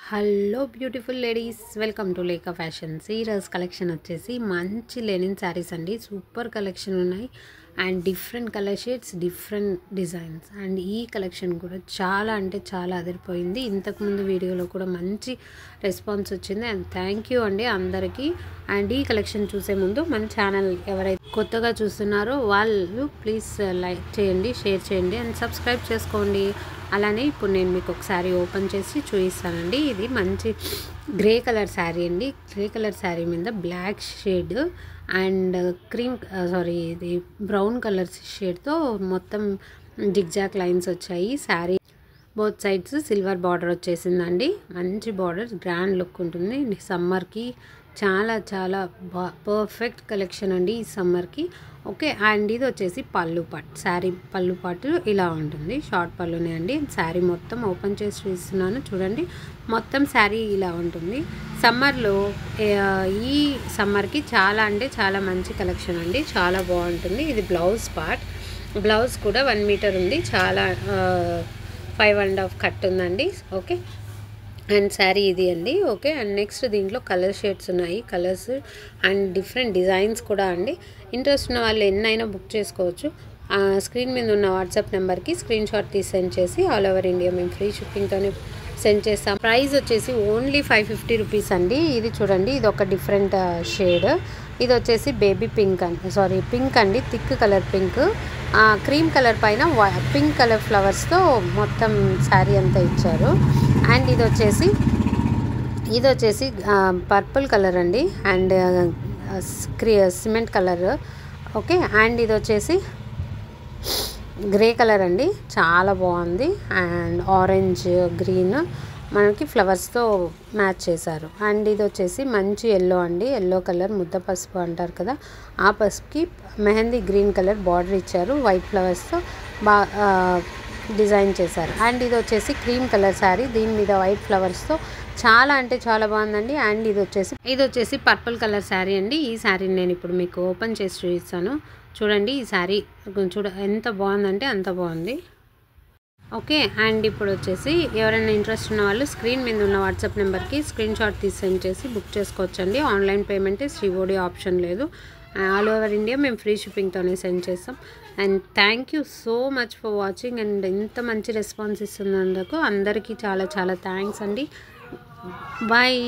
Hello beautiful ladies, welcome to Leka fashions. ఈ రోజు collection వచ్చేసి మంచి లెనిన్ శారీస్ అండి. సూపర్ కలెక్షన్ ఉన్నాయి and different colour shades, different designs. And ఈ కలెక్షన్ కూడా చాలా అంటే చాలా అదిరిపోయింది. ఇంతకుముందు వీడియోలో కూడా మంచి రెస్పాన్స్ వచ్చింది అండ్ థ్యాంక్ యూ అండి అందరికీ. అండ్ ఈ కలెక్షన్ చూసే ముందు మన ఛానల్ ఎవరైతే కొత్తగా చూస్తున్నారో వాళ్ళు ప్లీజ్ లైక్ చేయండి, షేర్ చేయండి అండ్ సబ్స్క్రైబ్ చేసుకోండి. అలానే ఇప్పుడు నేను మీకు ఒక శారీ ఓపెన్ చేసి చూపిస్తానండి. ఇది మంచి గ్రే కలర్ శారీ అండి. గ్రే కలర్ శారీ మీద బ్లాక్ షేడ్ అండ్ ఇది బ్రౌన్ కలర్ షేడ్తో మొత్తం జిగ్జాగ్ లైన్స్ వచ్చాయి. Sari both sides silver border వచ్చేసిందండి. మంచి బార్డర్, గ్రాండ్ లుక్ ఉంటుంది. సమ్మర్కి చాలా చాలా పర్ఫెక్ట్ కలెక్షన్ అండి ఈ సమ్మర్కి. ఓకే, అండ్ ఇది వచ్చేసి పళ్ళు పాట్. శారీ పళ్ళు పాటు ఇలా ఉంటుంది. షార్ట్ పళ్ళునే అండి. శారీ మొత్తం ఓపెన్ చేసి చూస్తున్నాను చూడండి. మొత్తం శారీ ఇలా ఉంటుంది. సమ్మర్లో ఈ సమ్మర్కి చాలా అంటే చాలా మంచి కలెక్షన్ అండి. చాలా బాగుంటుంది. ఇది బ్లౌజ్ పార్ట్. బ్లౌజ్ కూడా 1 మీటర్ ఉంది. చాలా 5.5 కట్ ఉందండి. ఓకే, అండ్ శారీ ఇది అండి. ఓకే, అండ్ నెక్స్ట్ దీంట్లో కలర్ షేడ్స్ ఉన్నాయి, కలర్స్ అండ్ డిఫరెంట్ డిజైన్స్ కూడా అండి. ఇంట్రెస్ట్ ఉన్న వాళ్ళు ఎన్నైనా బుక్ చేసుకోవచ్చు. స్క్రీన్ మీద ఉన్న వాట్సాప్ నెంబర్కి స్క్రీన్ షాట్ తీసి సెండ్ చేసి ఆల్ ఓవర్ ఇండియా మేము ఫ్రీ షిప్పింగ్తోనే సెండ్ చేస్తాం. ప్రైస్ వచ్చేసి ఓన్లీ 550 రూపీస్ అండి. ఇది చూడండి, ఇది ఒక డిఫరెంట్ షేడ్. ఇది వచ్చేసి బేబీ పింక్ అండి, పింక్ అండి, thick colour pink. Cream colour పైన పింక్ కలర్ ఫ్లవర్స్తో మొత్తం శారీ అంతా ఇచ్చారు. అండ్ ఇది వచ్చేసి పర్పుల్ కలర్ అండి and cement colour. Okay, and ఇది వచ్చేసి గ్రే కలర్ అండి. చాలా బాగుంది. అండ్ ఆరెంజ్, గ్రీన్ మనకి ఫ్లవర్స్తో మ్యాచ్ చేశారు. అండ్ ఇది వచ్చేసి మంచి ఎల్లో అండి. ఎల్లో కలర్ ముద్ద పసుపు అంటారు కదా, ఆ పసుపుకి మెహందీ గ్రీన్ కలర్ బార్డర్ ఇచ్చారు. వైట్ ఫ్లవర్స్తో డిజైన్ చేశారు. అండ్ ఇది వచ్చేసి క్రీమ్ కలర్ శారీ, దీని మీద వైట్ ఫ్లవర్స్తో చాలా అంటే చాలా బాగుందండి. అండ్ ఇది వచ్చేసి పర్పుల్ కలర్ శారీ అండి. ఈ శారీని నేను ఇప్పుడు మీకు ఓపెన్ చేసి చూపిస్తాను చూడండి. ఈ శారీ ఎంత బాగుందంటే అంత బాగుంది. ఓకే, అండ్ ఇప్పుడు వచ్చేసి ఎవరైనా ఇంట్రెస్ట్ ఉన్న వాళ్ళు స్క్రీన్ మీద ఉన్న వాట్సాప్ నెంబర్కి స్క్రీన్ షాట్ తీసి సెండ్ చేసి బుక్ చేసుకోవచ్చండి. ఆన్లైన్ పేమెంట్ శ్రీఓడి ఆప్షన్ లేదు. ఆల్ ఓవర్ ఇండియా మేము ఫ్రీ షిప్పింగ్తోనే సెండ్ చేస్తాం. And thank you so much for watching. And ఇంత మంచి రెస్పాన్స్ ఇస్తున్నందుకు అందరికీ చాలా చాలా థ్యాంక్స్ అండి. బాయ్.